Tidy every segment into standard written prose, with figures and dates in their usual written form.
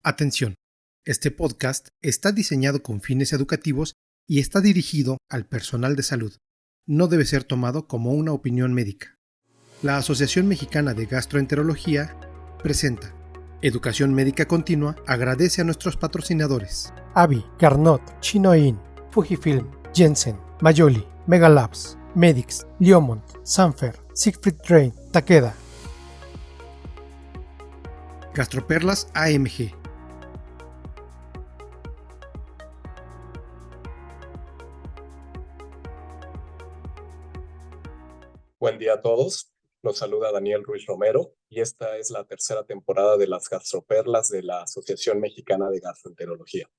Atención, este podcast está diseñado con fines educativos y está dirigido al personal de salud. No debe ser tomado como una opinión médica. La Asociación Mexicana de Gastroenterología presenta Educación Médica Continua. Agradece a nuestros patrocinadores: Avi, Carnot, Chinoin, Fujifilm, Jensen, Mayoli, Megalabs, Medix, Liomont, Sanfer, Siegfried Train, Takeda. Gastroperlas AMG. Buen día a todos, los saluda Daniel Ruiz Romero y esta es la tercera temporada de las Gastroperlas de la Asociación Mexicana de Gastroenterología.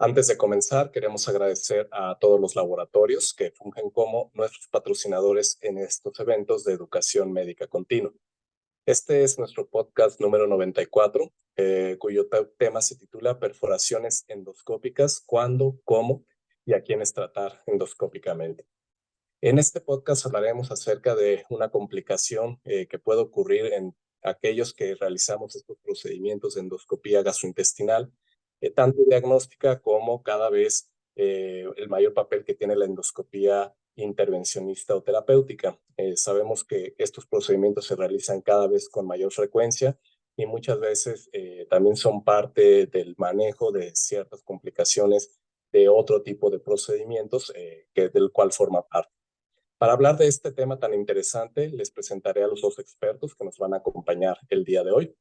Antes de comenzar, queremos agradecer a todos los laboratorios que fungen como nuestros patrocinadores en estos eventos de educación médica continua. Este es nuestro podcast número 94, cuyo tema se titula Perforaciones endoscópicas, cuándo, cómo y a quiénes tratar endoscópicamente. En este podcast hablaremos acerca de una complicación que puede ocurrir en aquellos que realizamos estos procedimientos de endoscopía gastrointestinal, tanto diagnóstica como cada vez el mayor papel que tiene la endoscopía intervencionista o terapéutica. Sabemos que estos procedimientos se realizan cada vez con mayor frecuencia y muchas veces también son parte del manejo de ciertas complicaciones de otro tipo de procedimientos del cual forma parte. Para hablar de este tema tan interesante, les presentaré a los dos expertos que nos van a acompañar el día de hoy.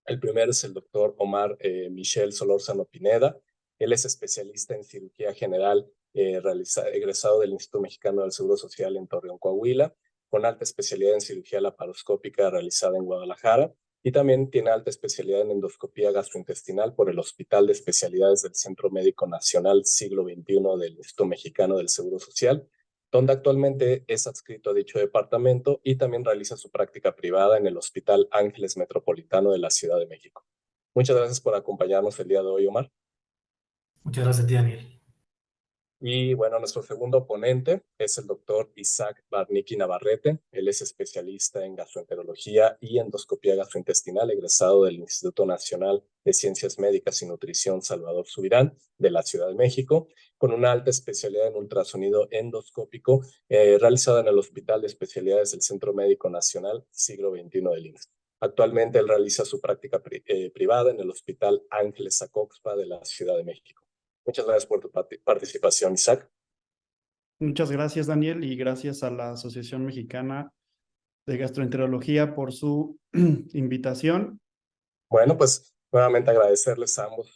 El primero es el doctor Omar Michel Solórzano Pineda. Él es especialista en cirugía general, egresado del Instituto Mexicano del Seguro Social en Torreón, Coahuila, con alta especialidad en cirugía laparoscópica realizada en Guadalajara, y también tiene alta especialidad en endoscopía gastrointestinal por el Hospital de Especialidades del Centro Médico Nacional Siglo XXI del Instituto Mexicano del Seguro Social, donde actualmente es adscrito a dicho departamento y también realiza su práctica privada en el Hospital Ángeles Metropolitano de la Ciudad de México. Muchas gracias por acompañarnos el día de hoy, Omar. Muchas gracias, Daniel. Y bueno, nuestro segundo ponente es el doctor Isaac Barnicki Navarrete. Él es especialista en gastroenterología y endoscopía gastrointestinal, egresado del Instituto Nacional de Ciencias Médicas y Nutrición Salvador Subirán de la Ciudad de México, con una alta especialidad en ultrasonido endoscópico realizada en el Hospital de Especialidades del Centro Médico Nacional Siglo XXI del IMSS. Actualmente él realiza su práctica privada en el Hospital Ángeles Acoxpa de la Ciudad de México. Muchas gracias por tu participación, Isaac. Muchas gracias, Daniel, y gracias a la Asociación Mexicana de Gastroenterología por su invitación. Bueno, pues nuevamente agradecerles a ambos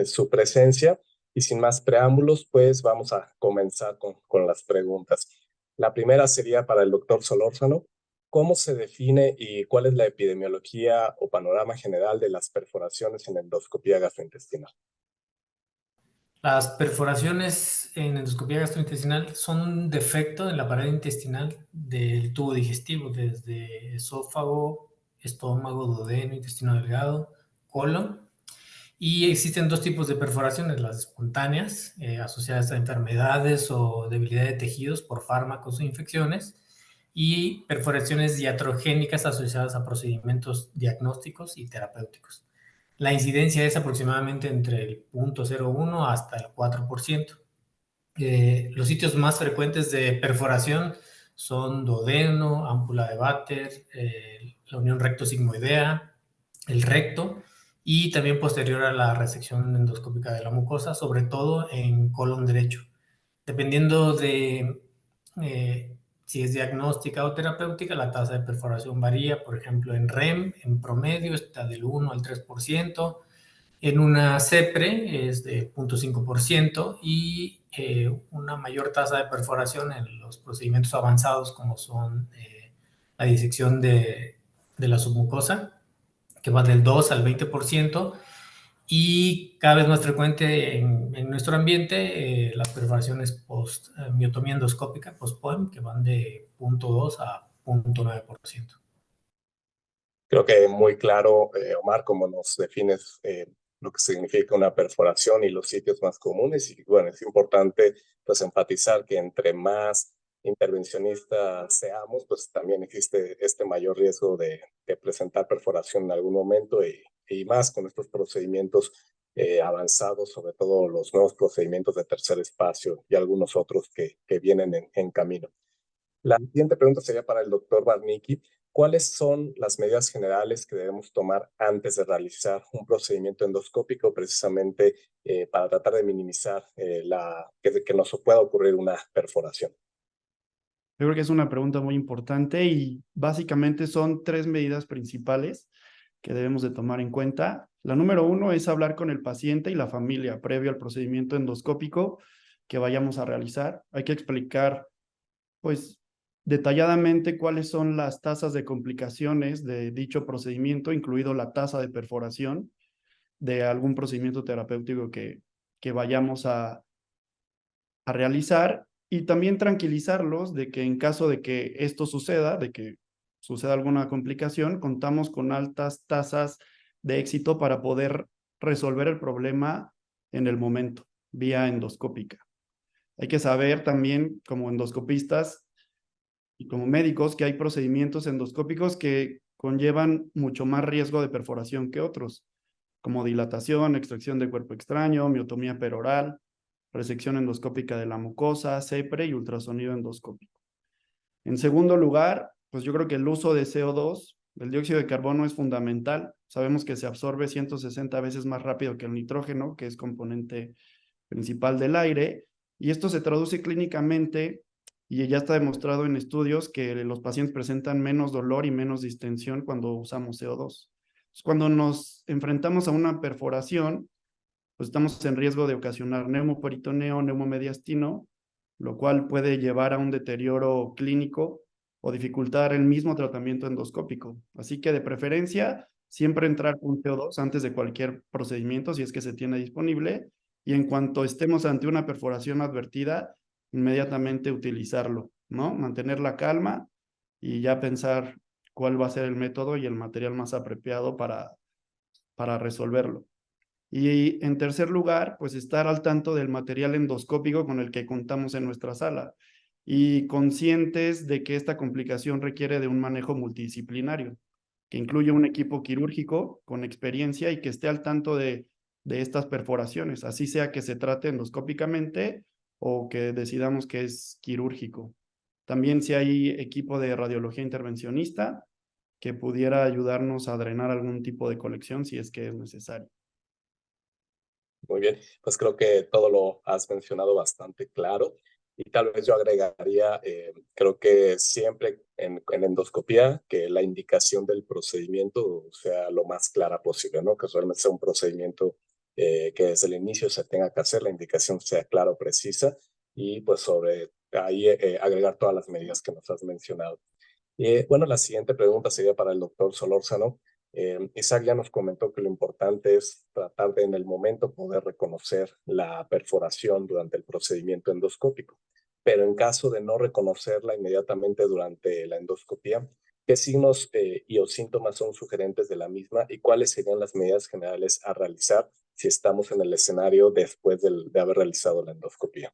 su presencia y sin más preámbulos, pues vamos a comenzar con las preguntas. La primera sería para el doctor Solórzano. ¿Cómo se define y cuál es la epidemiología o panorama general de las perforaciones en endoscopía gastrointestinal? Las perforaciones en endoscopía gastrointestinal son un defecto en la pared intestinal del tubo digestivo, desde esófago, estómago, duodeno, intestino delgado, colon. Y existen dos tipos de perforaciones: las espontáneas, asociadas a enfermedades o debilidad de tejidos por fármacos o infecciones, y perforaciones iatrogénicas asociadas a procedimientos diagnósticos y terapéuticos. La incidencia es aproximadamente entre el 0.01 hasta el 4%. Los sitios más frecuentes de perforación son duodeno, ámpula de Vater, la unión recto-sigmoidea, el recto, y también posterior a la resección endoscópica de la mucosa, sobre todo en colon derecho. Dependiendo de si es diagnóstica o terapéutica, la tasa de perforación varía. Por ejemplo, en REM, en promedio, está del 1 al 3%. En una CEPRE es de 0.5% y una mayor tasa de perforación en los procedimientos avanzados, como son la disección de la submucosa, que va del 2 al 20%, y cada vez más frecuente en nuestro ambiente las perforaciones post-miotomía endoscópica, post-POEM, que van de 0.2 a 0.9%. Creo que muy claro, Omar, cómo nos defines lo que significa una perforación y los sitios más comunes. Y bueno, es importante pues enfatizar que entre más intervencionistas seamos, pues también existe este mayor riesgo de presentar perforación en algún momento y y más con estos procedimientos avanzados, sobre todo los nuevos procedimientos de tercer espacio y algunos otros que vienen en camino. La siguiente pregunta sería para el doctor Barnicki. ¿Cuáles son las medidas generales que debemos tomar antes de realizar un procedimiento endoscópico precisamente para tratar de minimizar que nos pueda ocurrir una perforación? Yo creo que es una pregunta muy importante y básicamente son 3 medidas principales que debemos de tomar en cuenta. La número 1 es hablar con el paciente y la familia previo al procedimiento endoscópico que vayamos a realizar. Hay que explicar, pues, detalladamente cuáles son las tasas de complicaciones de dicho procedimiento, incluido la tasa de perforación de algún procedimiento terapéutico que vayamos a realizar, y también tranquilizarlos de que en caso de que esto suceda, de que suceda alguna complicación, contamos con altas tasas de éxito para poder resolver el problema en el momento, vía endoscópica. Hay que saber también, como endoscopistas y como médicos, que hay procedimientos endoscópicos que conllevan mucho más riesgo de perforación que otros, como dilatación, extracción de cuerpo extraño, miotomía peroral, resección endoscópica de la mucosa, CEPRE y ultrasonido endoscópico. En segundo lugar, pues yo creo que el uso de CO2, del dióxido de carbono, es fundamental. Sabemos que se absorbe 160 veces más rápido que el nitrógeno, que es componente principal del aire, y esto se traduce clínicamente y ya está demostrado en estudios que los pacientes presentan menos dolor y menos distensión cuando usamos CO2. Cuando nos enfrentamos a una perforación, pues estamos en riesgo de ocasionar neumoperitoneo, neumomediastino, lo cual puede llevar a un deterioro clínico o dificultar el mismo tratamiento endoscópico. Así que de preferencia, siempre entrar con CO2 antes de cualquier procedimiento, si es que se tiene disponible, y en cuanto estemos ante una perforación advertida, inmediatamente utilizarlo, ¿no? Mantener la calma y ya pensar cuál va a ser el método y el material más apropiado para resolverlo. Y en tercer lugar, pues estar al tanto del material endoscópico con el que contamos en nuestra sala y conscientes de que esta complicación requiere de un manejo multidisciplinario, que incluye un equipo quirúrgico con experiencia y que esté al tanto de estas perforaciones, así sea que se trate endoscópicamente o que decidamos que es quirúrgico. También si hay equipo de radiología intervencionista que pudiera ayudarnos a drenar algún tipo de colección si es que es necesario. Muy bien, pues creo que todo lo has mencionado bastante claro y tal vez yo agregaría, creo que siempre en endoscopía que la indicación del procedimiento sea lo más clara posible, ¿no? Que realmente sea un procedimiento que desde el inicio se tenga que hacer, la indicación sea clara o precisa y pues sobre ahí agregar todas las medidas que nos has mencionado. Bueno, la siguiente pregunta sería para el doctor Solórzano. Isaac ya nos comentó que lo importante es tratar de en el momento poder reconocer la perforación durante el procedimiento endoscópico, pero en caso de no reconocerla inmediatamente durante la endoscopía, ¿qué signos y o síntomas son sugerentes de la misma y cuáles serían las medidas generales a realizar si estamos en el escenario después de haber realizado la endoscopía?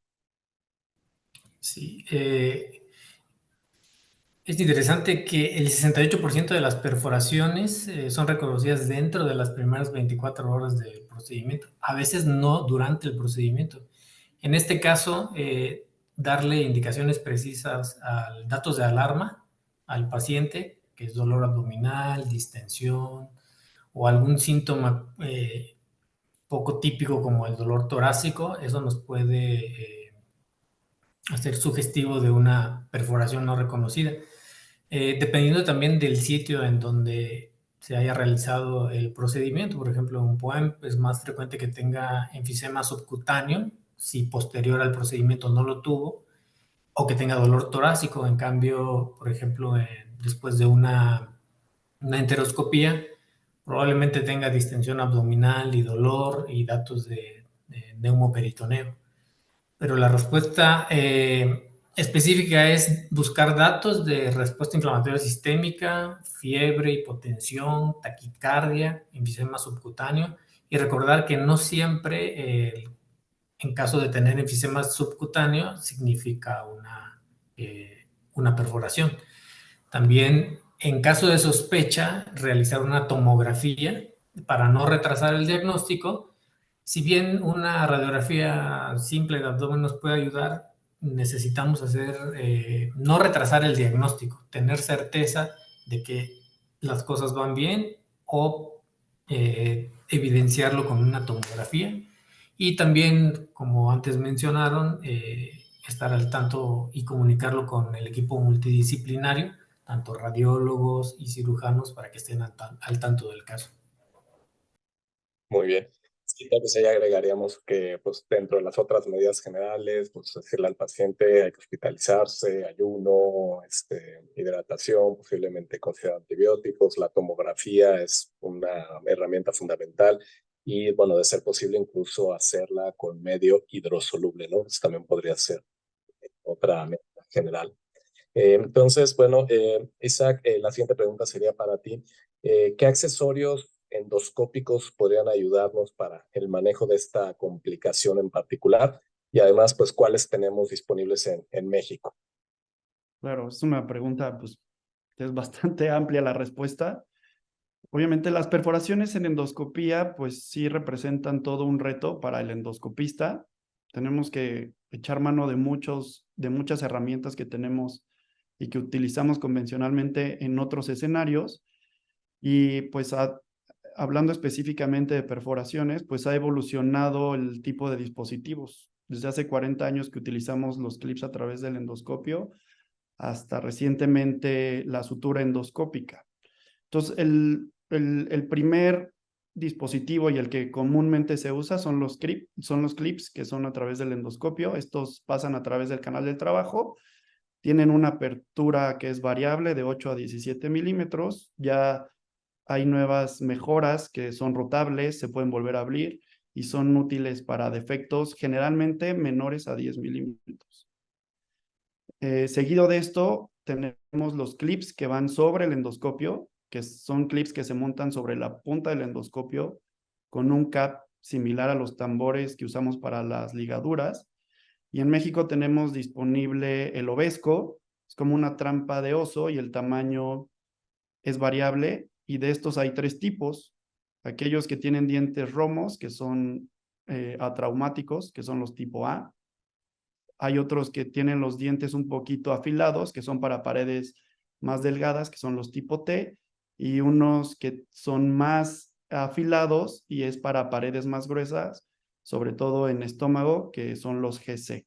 Sí, es interesante que el 68% de las perforaciones son reconocidas dentro de las primeras 24 horas del procedimiento, a veces no durante el procedimiento. En este caso, darle indicaciones precisas a datos de alarma al paciente, que es dolor abdominal, distensión o algún síntoma poco típico como el dolor torácico, eso nos puede hacer sugestivo de una perforación no reconocida. Dependiendo también del sitio en donde se haya realizado el procedimiento, por ejemplo, un POEM es más frecuente que tenga enfisema subcutáneo, si posterior al procedimiento no lo tuvo, o que tenga dolor torácico. En cambio, por ejemplo, después de una enteroscopía, probablemente tenga distensión abdominal y dolor y datos de neumoperitoneo. Pero la respuesta específica es buscar datos de respuesta inflamatoria sistémica, fiebre, hipotensión, taquicardia, enfisema subcutáneo, y recordar que no siempre, en caso de tener enfisema subcutáneo, significa una perforación. También, en caso de sospecha, realizar una tomografía para no retrasar el diagnóstico. Si bien una radiografía simple de abdomen nos puede ayudar, necesitamos no retrasar el diagnóstico, tener certeza de que las cosas van bien o evidenciarlo con una tomografía. Y también, como antes mencionaron, estar al tanto y comunicarlo con el equipo multidisciplinario, tanto radiólogos y cirujanos, para que estén al tanto del caso. Muy bien. Sí, tal vez ahí agregaríamos que pues, dentro de las otras medidas generales, pues decirle al paciente hay que hospitalizarse, ayuno, hidratación, posiblemente considerar antibióticos, la tomografía es una herramienta fundamental y bueno, de ser posible incluso hacerla con medio hidrosoluble, ¿no? Eso también podría ser otra medida general. Entonces, bueno, Isaac, la siguiente pregunta sería para ti. ¿Qué accesorios endoscópicos podrían ayudarnos para el manejo de esta complicación en particular? Y además, pues, ¿cuáles tenemos disponibles en México? Claro, es una pregunta, pues, que es bastante amplia la respuesta. Obviamente las perforaciones en endoscopía, pues sí representan todo un reto para el endoscopista. Tenemos que echar mano de muchas herramientas que tenemos y que utilizamos convencionalmente en otros escenarios. Y pues hablando específicamente de perforaciones, pues ha evolucionado el tipo de dispositivos. Desde hace 40 años que utilizamos los clips a través del endoscopio, hasta recientemente la sutura endoscópica. Entonces, el primer dispositivo y el que comúnmente se usa son los clips, que son a través del endoscopio. Estos pasan a través del canal del trabajo. Tienen una apertura que es variable de 8 a 17 milímetros. Ya hay nuevas mejoras que son rotables, se pueden volver a abrir y son útiles para defectos generalmente menores a 10 milímetros. Seguido de esto, tenemos los clips que van sobre el endoscopio, que son clips que se montan sobre la punta del endoscopio con un cap similar a los tambores que usamos para las ligaduras. Y en México tenemos disponible el Ovesco, es como una trampa de oso y el tamaño es variable. Y de estos hay 3 tipos: aquellos que tienen dientes romos, que son atraumáticos, que son los tipo A. Hay otros que tienen los dientes un poquito afilados, que son para paredes más delgadas, que son los tipo T, y unos que son más afilados y es para paredes más gruesas, sobre todo en estómago, que son los GC.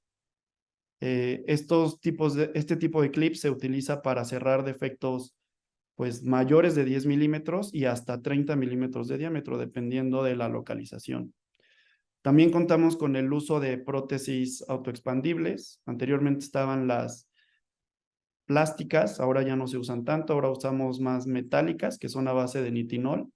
Este tipo de clips se utiliza para cerrar defectos pues mayores de 10 milímetros y hasta 30 milímetros de diámetro, dependiendo de la localización. También contamos con el uso de prótesis autoexpandibles. Anteriormente estaban las plásticas, ahora ya no se usan tanto, ahora usamos más metálicas, que son a base de nitinol.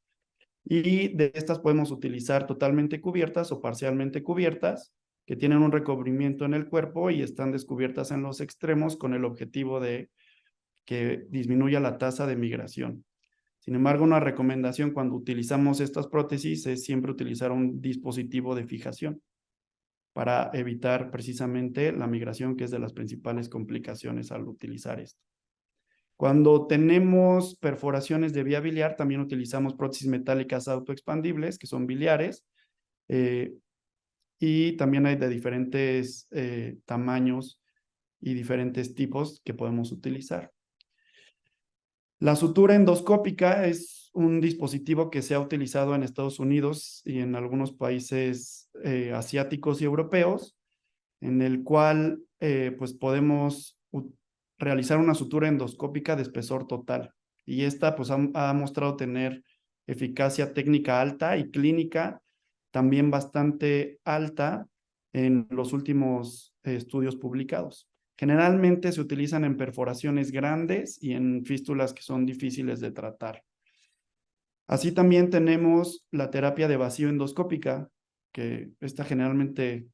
Y de estas podemos utilizar totalmente cubiertas o parcialmente cubiertas, que tienen un recubrimiento en el cuerpo y están descubiertas en los extremos con el objetivo de que disminuya la tasa de migración. Sin embargo, una recomendación cuando utilizamos estas prótesis es siempre utilizar un dispositivo de fijación para evitar precisamente la migración, que es de las principales complicaciones al utilizar esto. Cuando tenemos perforaciones de vía biliar, también utilizamos prótesis metálicas autoexpandibles, que son biliares, y también hay de diferentes tamaños y diferentes tipos que podemos utilizar. La sutura endoscópica es un dispositivo que se ha utilizado en Estados Unidos y en algunos países asiáticos y europeos, en el cual pues podemos realizar una sutura endoscópica de espesor total. Y esta pues ha mostrado tener eficacia técnica alta y clínica también bastante alta en los últimos estudios publicados. Generalmente se utilizan en perforaciones grandes y en fístulas que son difíciles de tratar. Así también tenemos la terapia de vacío endoscópica, que esta generalmente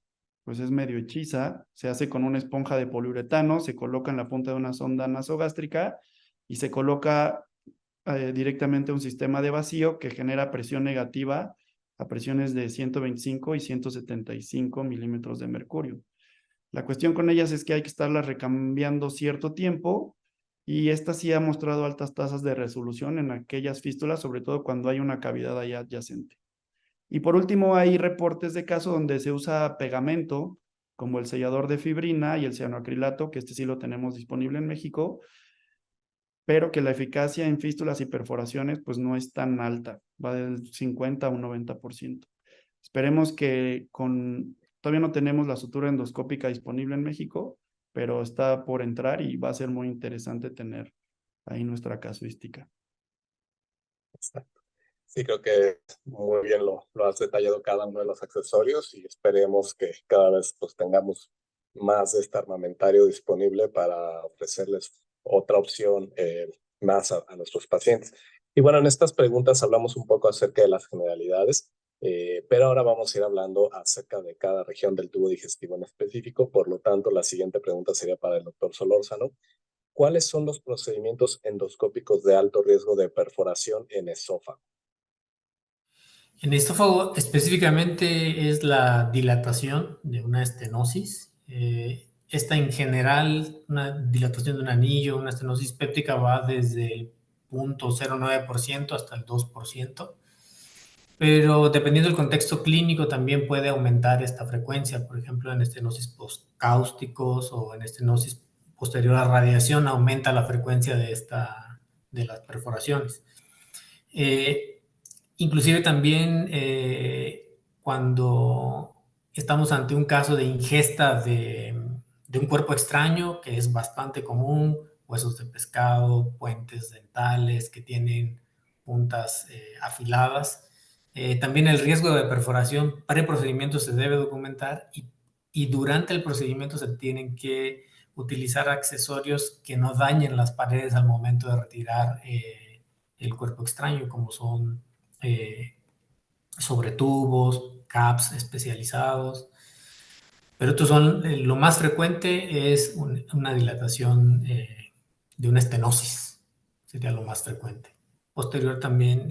pues es medio hechiza. Se hace con una esponja de poliuretano, se coloca en la punta de una sonda nasogástrica y se coloca directamente un sistema de vacío que genera presión negativa a presiones de 125 y 175 milímetros de mercurio. La cuestión con ellas es que hay que estarlas recambiando cierto tiempo y esta sí ha mostrado altas tasas de resolución en aquellas fístulas, sobre todo cuando hay una cavidad ahí adyacente. Y por último, hay reportes de casos donde se usa pegamento, como el sellador de fibrina y el cianoacrilato, que este sí lo tenemos disponible en México, pero que la eficacia en fístulas y perforaciones pues no es tan alta, va del 50 a un 90%. Esperemos que todavía no tenemos la sutura endoscópica disponible en México, pero está por entrar y va a ser muy interesante tener ahí nuestra casuística. Exacto. Sí, creo que muy bien lo has detallado cada uno de los accesorios y esperemos que cada vez pues, tengamos más de este armamentario disponible para ofrecerles otra opción más a nuestros pacientes. Y bueno, en estas preguntas hablamos un poco acerca de las generalidades, pero ahora vamos a ir hablando acerca de cada región del tubo digestivo en específico. Por lo tanto, la siguiente pregunta sería para el doctor Solórzano. ¿Cuáles son los procedimientos endoscópicos de alto riesgo de perforación en esófago? En estófago específicamente es la dilatación de una estenosis. Esta en general, una dilatación de un anillo, una estenosis péptica va desde el 0.09% hasta el 2%, pero dependiendo del contexto clínico también puede aumentar esta frecuencia. Por ejemplo, en estenosis postcáusticos o en estenosis posterior a radiación aumenta la frecuencia de las perforaciones. Inclusive también cuando estamos ante un caso de ingesta de un cuerpo extraño, que es bastante común, huesos de pescado, puentes dentales que tienen puntas afiladas. También el riesgo de perforación pre-procedimiento se debe documentar y durante el procedimiento se tienen que utilizar accesorios que no dañen las paredes al momento de retirar el cuerpo extraño, como son sobretubos, caps especializados. Pero estos son, lo más frecuente es una dilatación de una estenosis, sería lo más frecuente. Posterior también,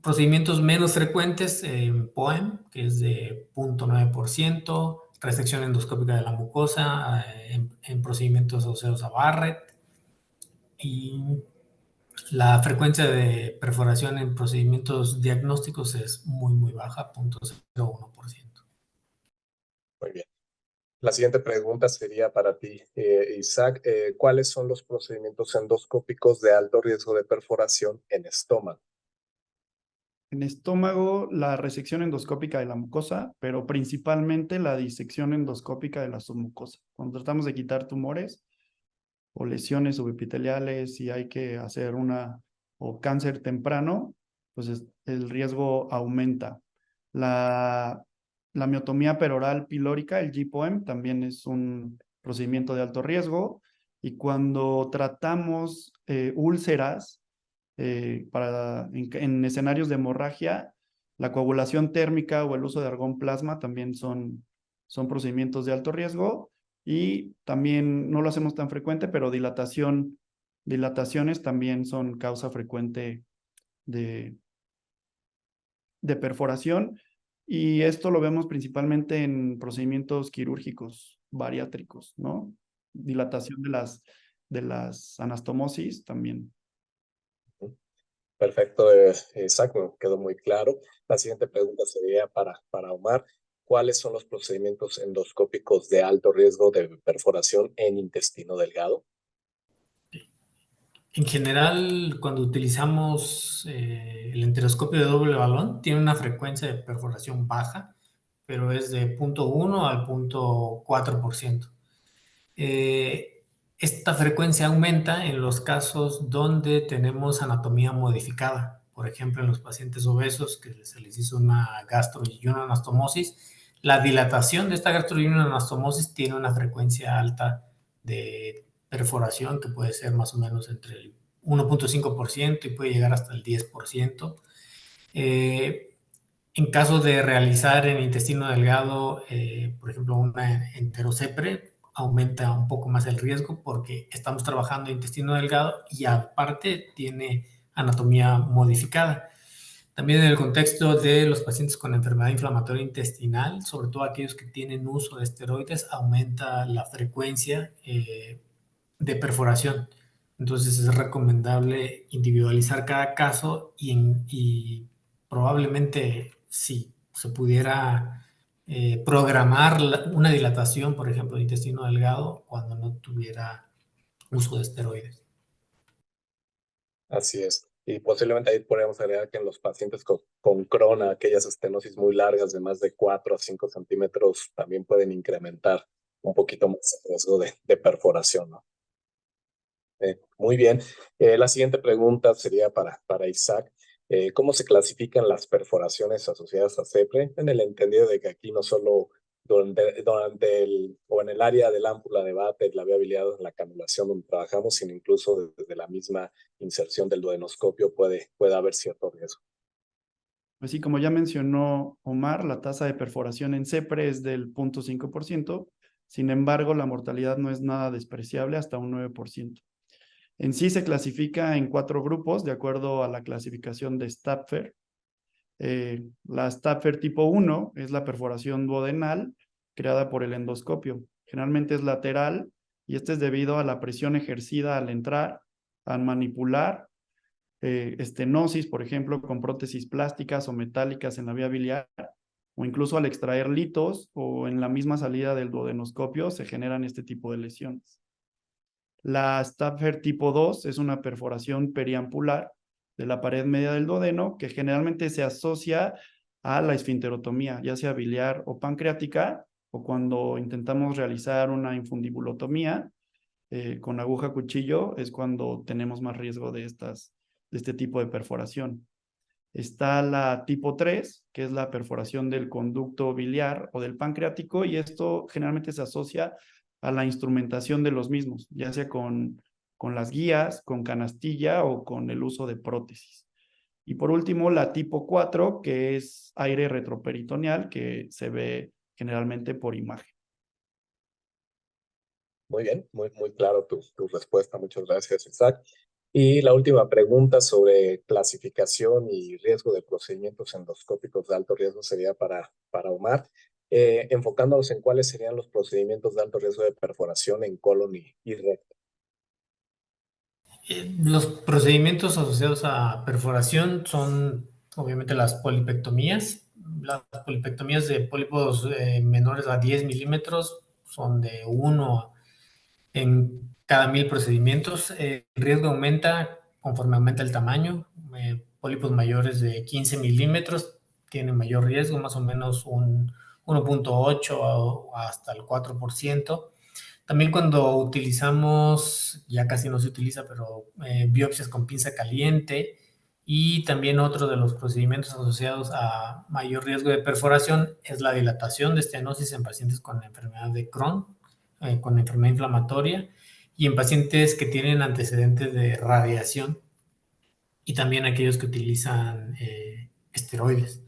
procedimientos menos frecuentes, POEM, que es de 0.9%, resección endoscópica de la mucosa en procedimientos óseos a Barrett, y la frecuencia de perforación en procedimientos diagnósticos es muy, muy baja, 0.01%. Muy bien. La siguiente pregunta sería para ti, Isaac. ¿Cuáles son los procedimientos endoscópicos de alto riesgo de perforación en estómago? En estómago, la resección endoscópica de la mucosa, pero principalmente la disección endoscópica de la submucosa. Cuando tratamos de quitar tumores o lesiones subepiteliales y hay que hacer o cáncer temprano, pues el riesgo aumenta. La miotomía peroral pilórica, el GPOEM, también es un procedimiento de alto riesgo. Y cuando tratamos úlceras en escenarios de hemorragia, la coagulación térmica o el uso de argón plasma también son procedimientos de alto riesgo. Y también no lo hacemos tan frecuente, pero dilataciones también son causa frecuente de perforación. Y esto lo vemos principalmente en procedimientos quirúrgicos bariátricos, ¿no? Dilatación de las anastomosis también. Perfecto, Isaac, me quedó muy claro. La siguiente pregunta sería para Omar. ¿Cuáles son los procedimientos endoscópicos de alto riesgo de perforación en intestino delgado? En general, cuando utilizamos el enteroscopio de doble balón, tiene una frecuencia de perforación baja, pero es de 0.1 al 0.4%. Esta frecuencia aumenta en los casos donde tenemos anatomía modificada. Por ejemplo, en los pacientes obesos que se les hizo una gastroyunoanastomosis, la dilatación de esta gastroyunoanastomosis tiene una frecuencia alta de perforación que puede ser más o menos entre el 1.5% y puede llegar hasta el 10%. En caso de realizar en intestino delgado, por ejemplo, una enterocepre, aumenta un poco más el riesgo porque estamos trabajando en intestino delgado y aparte tiene anatomía modificada. También en el contexto de los pacientes con enfermedad inflamatoria intestinal, sobre todo aquellos que tienen uso de esteroides, aumenta la frecuencia de perforación. Entonces es recomendable individualizar cada caso y probablemente si se pudiera programar una dilatación, por ejemplo, de intestino delgado cuando no tuviera uso de esteroides. Así es. Y posiblemente ahí podríamos agregar que en los pacientes con Crohn, aquellas estenosis muy largas de más de 4 a 5 centímetros también pueden incrementar un poquito más el riesgo de perforación, ¿no? Muy bien. La siguiente pregunta sería para Isaac. ¿Cómo se clasifican las perforaciones asociadas a CEPRE? En el entendido de que aquí no solo durante o en el área del ámpula de Vater, la viabilidad en la canulación donde trabajamos, sino incluso desde la misma inserción del duodenoscopio puede haber cierto riesgo. Pues sí, como ya mencionó Omar, la tasa de perforación en CEPRE es del 0.5%. Sin embargo, la mortalidad no es nada despreciable, hasta un 9%. En sí se clasifica en 4 grupos de acuerdo a la clasificación de Stapfer. La Stapfer tipo 1 es la perforación duodenal creada por el endoscopio. Generalmente es lateral y este es debido a la presión ejercida al entrar, al manipular, estenosis, por ejemplo, con prótesis plásticas o metálicas en la vía biliar, o incluso al extraer litos o en la misma salida del duodenoscopio se generan este tipo de lesiones. La Stapfer tipo 2 es una perforación periampular de la pared media del duodeno que generalmente se asocia a la esfinterotomía, ya sea biliar o pancreática, o cuando intentamos realizar una infundibulotomía con aguja cuchillo, es cuando tenemos más riesgo de este tipo de perforación. Está la tipo 3, que es la perforación del conducto biliar o del pancreático, y esto generalmente se asocia a la instrumentación de los mismos, ya sea con las guías, con canastilla o con el uso de prótesis. Y por último, la tipo 4, que es aire retroperitoneal, que se ve generalmente por imagen. Muy bien, muy claro tu respuesta. Muchas gracias, Isaac. Y la última pregunta sobre clasificación y riesgo de procedimientos endoscópicos de alto riesgo sería para Omar, enfocándonos en cuáles serían los procedimientos de alto riesgo de perforación en colon y recto. Los procedimientos asociados a perforación son obviamente las polipectomías. Las polipectomías de pólipos menores a 10 milímetros son de 1 en cada 1000 procedimientos. El riesgo aumenta conforme aumenta el tamaño. Pólipos mayores de 15 milímetros tienen mayor riesgo, más o menos un 1.8 hasta el 4%. También cuando utilizamos, ya casi no se utiliza, pero biopsias con pinza caliente, y también otro de los procedimientos asociados a mayor riesgo de perforación es la dilatación de estenosis en pacientes con enfermedad de Crohn, con enfermedad inflamatoria, y en pacientes que tienen antecedentes de radiación, y también aquellos que utilizan esteroides.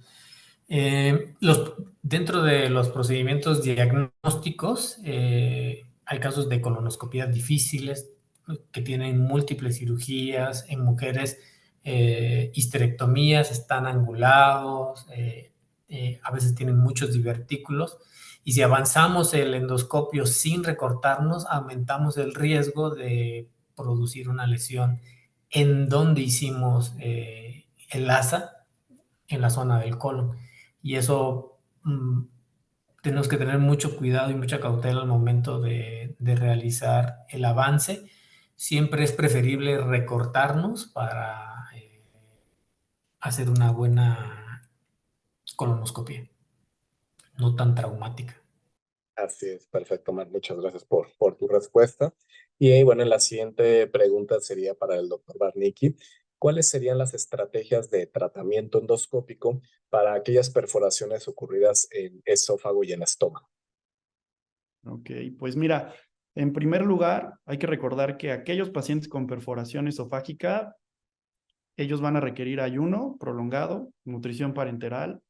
Dentro de los procedimientos diagnósticos, hay casos de colonoscopías difíciles que tienen múltiples cirugías en mujeres, histerectomías, están angulados, a veces tienen muchos divertículos, y si avanzamos el endoscopio sin recortarnos, aumentamos el riesgo de producir una lesión en donde hicimos el asa, en la zona del colon. Y eso tenemos que tener mucho cuidado y mucha cautela al momento de realizar el avance. Siempre es preferible recortarnos para hacer una buena colonoscopia, no tan traumática. Así es, perfecto, Omar. Muchas gracias por tu respuesta. Y bueno, la siguiente pregunta sería para el doctor Barnicki. ¿Cuáles serían las estrategias de tratamiento endoscópico para aquellas perforaciones ocurridas en esófago y en estómago? Ok, pues mira, en primer lugar, hay que recordar que aquellos pacientes con perforación esofágica, ellos van a requerir ayuno prolongado, nutrición parenteral,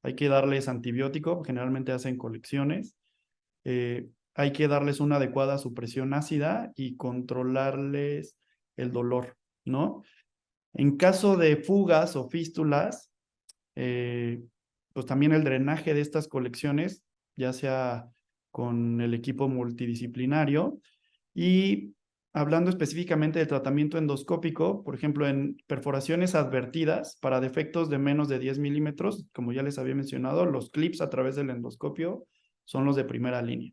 hay que darles antibiótico, generalmente hacen colecciones, hay que darles una adecuada supresión ácida y controlarles el dolor, ¿no? En caso de fugas o fístulas, pues también el drenaje de estas colecciones, ya sea con el equipo multidisciplinario, y hablando específicamente del tratamiento endoscópico, por ejemplo, en perforaciones advertidas para defectos de menos de 10 milímetros, como ya les había mencionado, los clips a través del endoscopio son los de primera línea.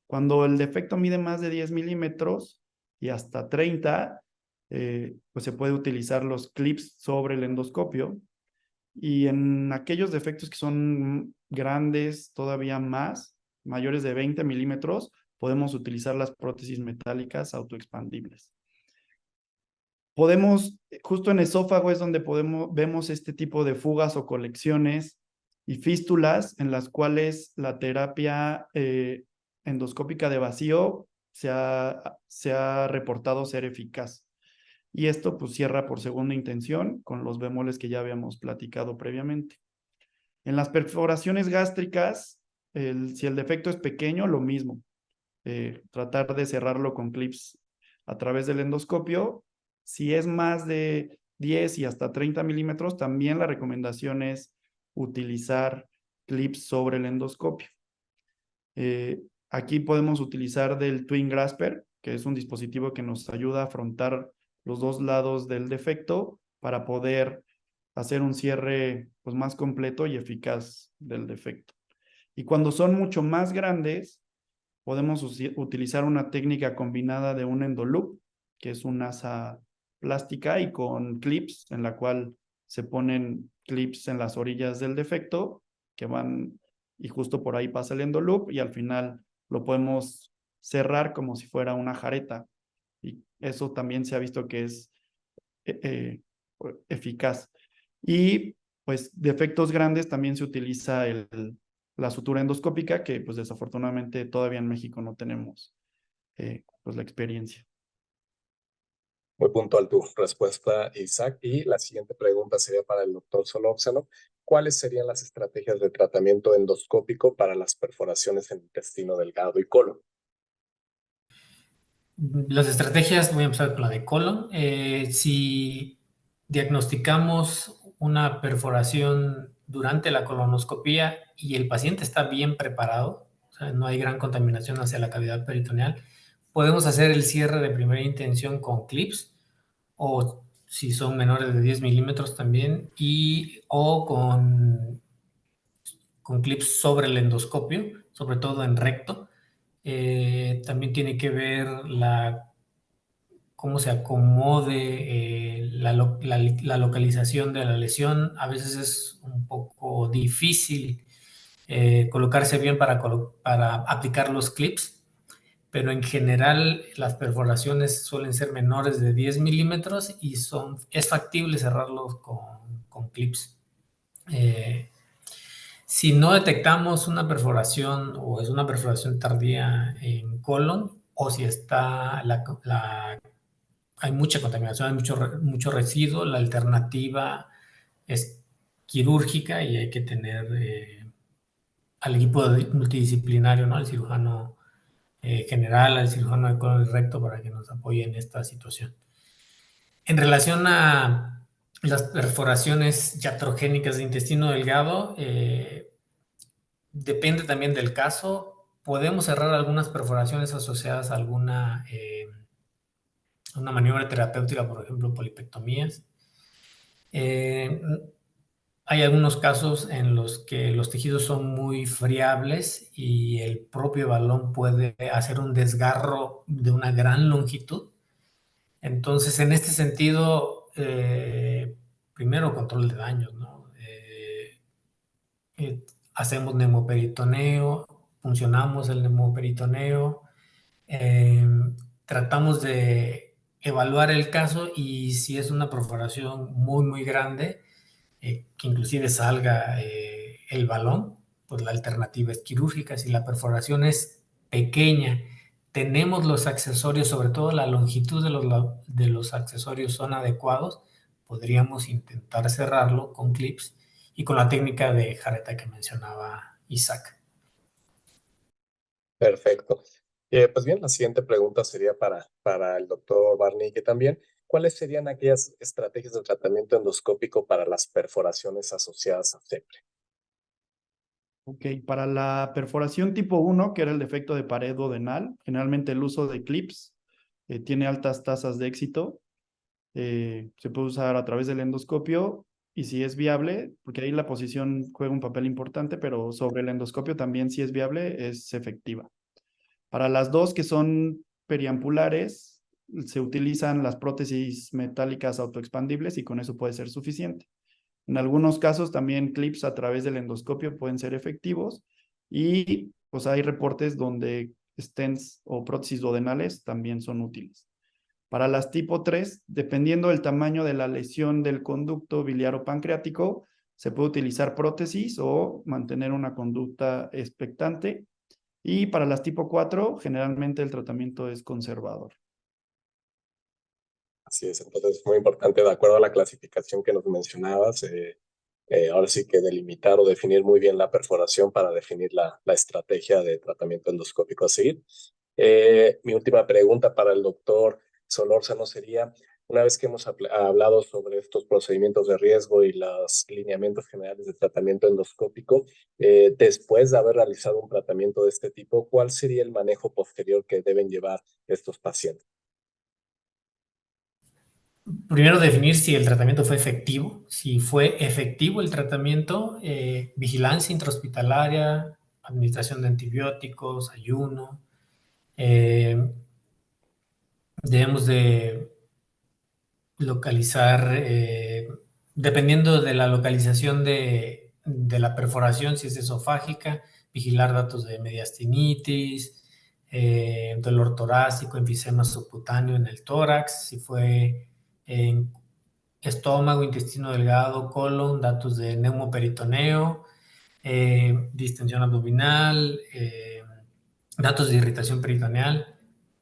Cuando el defecto mide más de 10 milímetros y hasta 30, pues se puede utilizar los clips sobre el endoscopio. Y en aquellos defectos que son grandes, todavía más, mayores de 20 milímetros, podemos utilizar las prótesis metálicas autoexpandibles. Justo en esófago es donde vemos este tipo de fugas o colecciones y fístulas en las cuales la terapia endoscópica de vacío se ha reportado ser eficaz. Y esto pues cierra por segunda intención con los bemoles que ya habíamos platicado previamente. En las perforaciones gástricas, si el defecto es pequeño, lo mismo. Tratar de cerrarlo con clips a través del endoscopio. Si es más de 10 y hasta 30 milímetros, también la recomendación es utilizar clips sobre el endoscopio. Aquí podemos utilizar del Twin Grasper, que es un dispositivo que nos ayuda a afrontar los dos lados del defecto para poder hacer un cierre pues, más completo y eficaz del defecto. Y cuando son mucho más grandes, podemos utilizar una técnica combinada de un endoloop, que es una asa plástica, y con clips, en la cual se ponen clips en las orillas del defecto, que van, y justo por ahí pasa el endoloop, y al final lo podemos cerrar como si fuera una jareta. Y eso también se ha visto que es eficaz. Y pues defectos grandes también se utiliza la sutura endoscópica, que pues desafortunadamente todavía en México no tenemos pues la experiencia. Muy puntual tu respuesta, Isaac. Y la siguiente pregunta sería para el doctor Solórzano. ¿Cuáles serían las estrategias de tratamiento endoscópico para las perforaciones en intestino delgado y colon? Las estrategias, voy a empezar con la de colon. Si diagnosticamos una perforación durante la colonoscopía y el paciente está bien preparado, o sea, no hay gran contaminación hacia la cavidad peritoneal, podemos hacer el cierre de primera intención con clips o si son menores de 10 milímetros también o con clips sobre el endoscopio, sobre todo en recto. También tiene que ver cómo se acomode la localización de la lesión. A veces es un poco difícil colocarse bien para aplicar los clips, pero en general las perforaciones suelen ser menores de 10 milímetros y es factible cerrarlos con clips. Si no detectamos una perforación o es una perforación tardía en colon o si hay mucha contaminación, hay mucho residuo, la alternativa es quirúrgica y hay que tener al equipo multidisciplinario, ¿no? Al cirujano general, al cirujano de colon y recto para que nos apoye en esta situación. En relación a las perforaciones iatrogénicas de intestino delgado, depende también del caso. Podemos cerrar algunas perforaciones asociadas a una maniobra terapéutica, por ejemplo, polipectomías. Hay algunos casos en los que los tejidos son muy friables y el propio balón puede hacer un desgarro de una gran longitud. Entonces, en este sentido, primero control de daños, ¿no? Hacemos neumoperitoneo, funcionamos el neumoperitoneo, tratamos de evaluar el caso y si es una perforación muy, muy grande, que inclusive salga el balón, pues la alternativa es quirúrgica. Si la perforación es pequeña, tenemos los accesorios, sobre todo la longitud de los accesorios son adecuados, podríamos intentar cerrarlo con clips y con la técnica de jareta que mencionaba Isaac. Perfecto. Pues bien, la siguiente pregunta sería para el doctor Barnique también. ¿Cuáles serían aquellas estrategias de tratamiento endoscópico para las perforaciones asociadas a FEPRE? Ok, para la perforación tipo 1, que era el defecto de pared duodenal, generalmente el uso de clips tiene altas tasas de éxito. Se puede usar a través del endoscopio y si es viable, porque ahí la posición juega un papel importante, pero sobre el endoscopio también si es viable, es efectiva. Para las dos que son periampulares, se utilizan las prótesis metálicas autoexpandibles y con eso puede ser suficiente. En algunos casos también clips a través del endoscopio pueden ser efectivos y pues hay reportes donde stents o prótesis duodenales también son útiles. Para las tipo 3, dependiendo del tamaño de la lesión del conducto biliar pancreático, se puede utilizar prótesis o mantener una conducta expectante. Y para las tipo 4, generalmente el tratamiento es conservador. Así es, entonces es muy importante, de acuerdo a la clasificación que nos mencionabas, ahora sí que delimitar o definir muy bien la perforación para definir la estrategia de tratamiento endoscópico a seguir. Mi última pregunta para el doctor Solórzano sería, una vez que hemos hablado sobre estos procedimientos de riesgo y los lineamientos generales de tratamiento endoscópico, después de haber realizado un tratamiento de este tipo, ¿cuál sería el manejo posterior que deben llevar estos pacientes? Primero definir si el tratamiento fue efectivo. Si fue efectivo el tratamiento, vigilancia intrahospitalaria, administración de antibióticos, ayuno. Debemos de localizar, dependiendo de la localización de la perforación, si es esofágica, vigilar datos de mediastinitis, dolor torácico, enfisema subcutáneo en el tórax, si fue en estómago, intestino delgado, colon, datos de neumoperitoneo, distensión abdominal, datos de irritación peritoneal,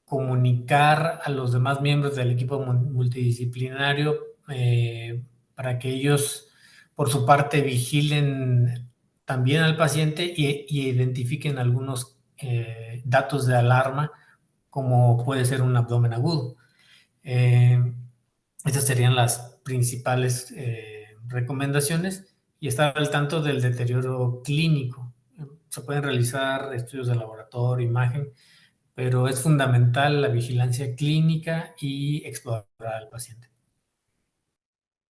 comunicar a los demás miembros del equipo multidisciplinario para que ellos, por su parte, vigilen también al paciente y identifiquen algunos datos de alarma, como puede ser un abdomen agudo. Estas serían las principales recomendaciones y estar al tanto del deterioro clínico. Se pueden realizar estudios de laboratorio, imagen, pero es fundamental la vigilancia clínica y explorar al paciente.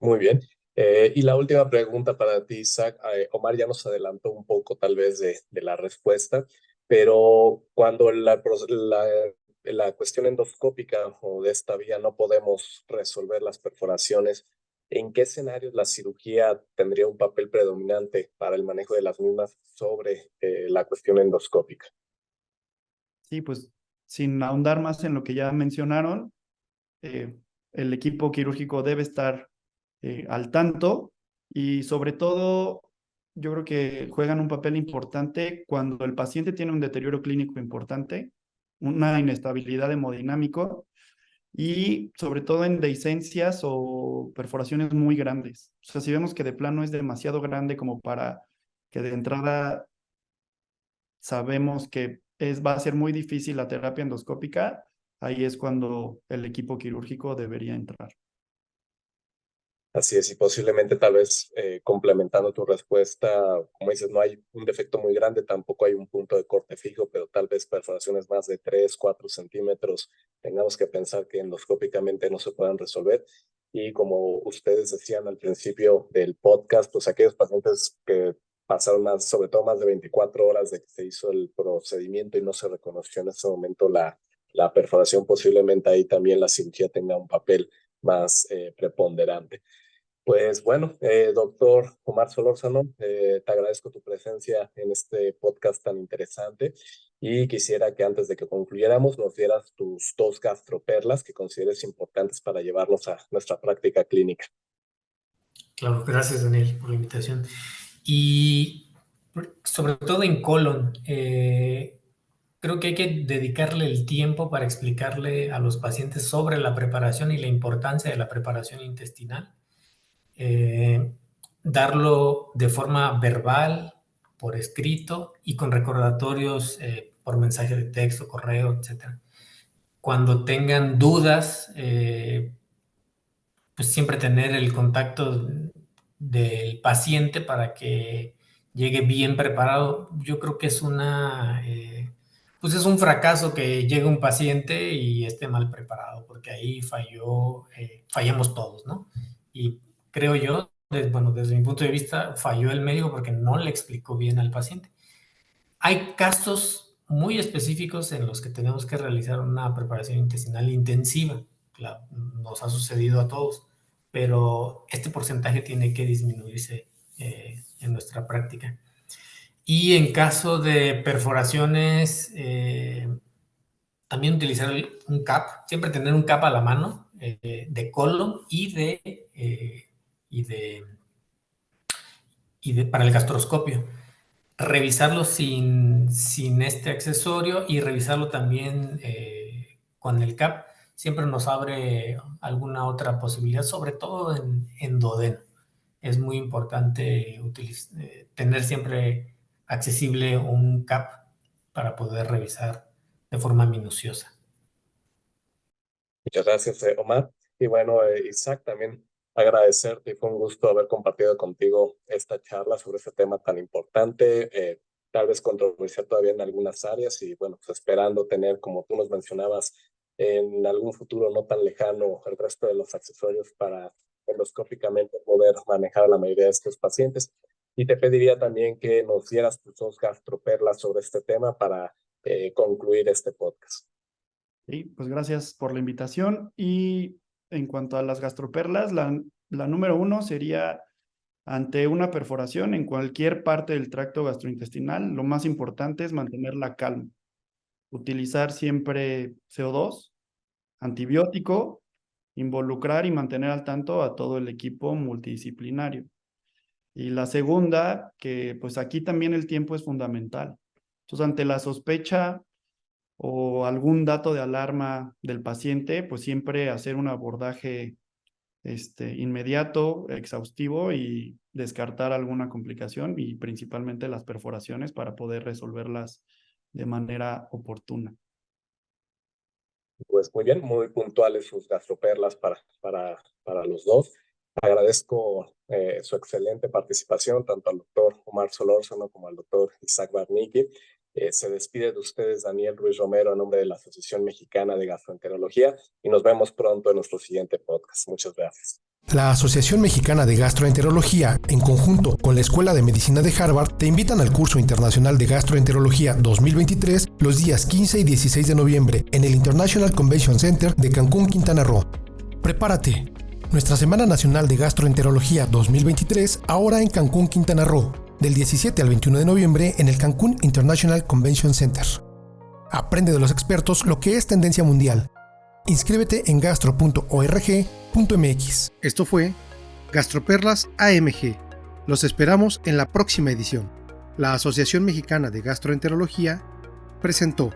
Muy bien. Y la última pregunta para ti, Isaac. Omar ya nos adelantó un poco tal vez de la respuesta, pero cuando la cuestión endoscópica o de esta vía no podemos resolver las perforaciones, ¿en qué escenarios la cirugía tendría un papel predominante para el manejo de las mismas sobre la cuestión endoscópica? Sí, pues sin ahondar más en lo que ya mencionaron, el equipo quirúrgico debe estar al tanto y sobre todo yo creo que juegan un papel importante cuando el paciente tiene un deterioro clínico importante, una inestabilidad hemodinámico y sobre todo en dehiscencias o perforaciones muy grandes. O sea, si vemos que de plano es demasiado grande como para que de entrada sabemos que va a ser muy difícil la terapia endoscópica, ahí es cuando el equipo quirúrgico debería entrar. Así es, y posiblemente tal vez complementando tu respuesta, como dices, no hay un defecto muy grande, tampoco hay un punto de corte fijo, pero tal vez perforaciones más de 3, 4 centímetros, tengamos que pensar que endoscópicamente no se puedan resolver. Y como ustedes decían al principio del podcast, pues aquellos pacientes que pasaron más, sobre todo más de 24 horas de que se hizo el procedimiento y no se reconoció en ese momento la perforación, posiblemente ahí también la cirugía tenga un papel más preponderante. Pues bueno, doctor Omar Solórzano, te agradezco tu presencia en este podcast tan interesante y quisiera que antes de que concluyéramos nos dieras tus dos gastroperlas que consideres importantes para llevarnos a nuestra práctica clínica. Claro, gracias Daniel por la invitación. Y sobre todo en colon, creo que hay que dedicarle el tiempo para explicarle a los pacientes sobre la preparación y la importancia de la preparación intestinal. Darlo de forma verbal, por escrito y con recordatorios por mensaje de texto, correo, etc. Cuando tengan dudas, pues siempre tener el contacto del paciente para que llegue bien preparado. Yo creo que es pues es un fracaso que llegue un paciente y esté mal preparado, porque ahí fallamos todos, ¿no? Y creo yo, desde mi punto de vista, falló el médico porque no le explicó bien al paciente. Hay casos muy específicos en los que tenemos que realizar una preparación intestinal intensiva. Claro, nos ha sucedido a todos, pero este porcentaje tiene que disminuirse en nuestra práctica. Y en caso de perforaciones, también utilizar un CAP, siempre tener un CAP a la mano de colon para el gastroscopio. Revisarlo sin este accesorio y revisarlo también con el CAP. Siempre nos abre alguna otra posibilidad, sobre todo en duodeno. Es muy importante tener siempre accesible un CAP para poder revisar de forma minuciosa. Muchas gracias, Omar. Y bueno, Isaac, también agradecerte y fue un gusto haber compartido contigo esta charla sobre este tema tan importante, tal vez controversial todavía en algunas áreas y bueno, pues esperando tener, como tú nos mencionabas, en algún futuro no tan lejano el resto de los accesorios para endoscópicamente poder manejar a la mayoría de estos pacientes. Y te pediría también que nos dieras tus dos gastroperlas sobre este tema para concluir este podcast. Sí, pues gracias por la invitación. Y en cuanto a las gastroperlas, la número 1 sería ante una perforación en cualquier parte del tracto gastrointestinal, lo más importante es mantener la calma. Utilizar siempre CO2, antibiótico, involucrar y mantener al tanto a todo el equipo multidisciplinario. Y la segunda, que pues aquí también el tiempo es fundamental. Entonces, ante la sospecha o algún dato de alarma del paciente, pues siempre hacer un abordaje inmediato, exhaustivo y descartar alguna complicación y principalmente las perforaciones para poder resolverlas de manera oportuna. Pues muy bien, muy puntuales sus gastroperlas para los dos. Agradezco su excelente participación, tanto al doctor Omar Solórzano como al doctor Isaac Barnicki. Se despide de ustedes Daniel Ruiz Romero a nombre de la Asociación Mexicana de Gastroenterología y nos vemos pronto en nuestro siguiente podcast. Muchas gracias. La Asociación Mexicana de Gastroenterología, en conjunto con la Escuela de Medicina de Harvard, te invitan al curso internacional de Gastroenterología 2023 los días 15 y 16 de noviembre en el International Convention Center de Cancún, Quintana Roo. Prepárate. Nuestra Semana Nacional de Gastroenterología 2023 ahora en Cancún, Quintana Roo, del 17 al 21 de noviembre en el Cancún International Convention Center. Aprende de los expertos lo que es tendencia mundial. Inscríbete en gastro.org.mx. Esto fue Gastroperlas AMG. Los esperamos en la próxima edición. La Asociación Mexicana de Gastroenterología presentó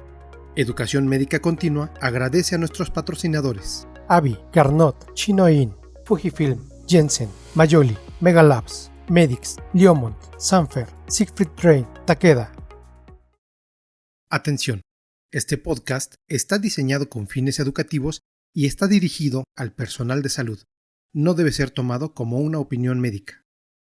Educación Médica Continua. Agradece a nuestros patrocinadores: Avi, Carnot, Chinoin, Fujifilm, Jensen, Mayoli, Megalabs, Medix, Liomont, Sanfer, Siegfried Train, Takeda. Atención. Este podcast está diseñado con fines educativos y está dirigido al personal de salud. No debe ser tomado como una opinión médica.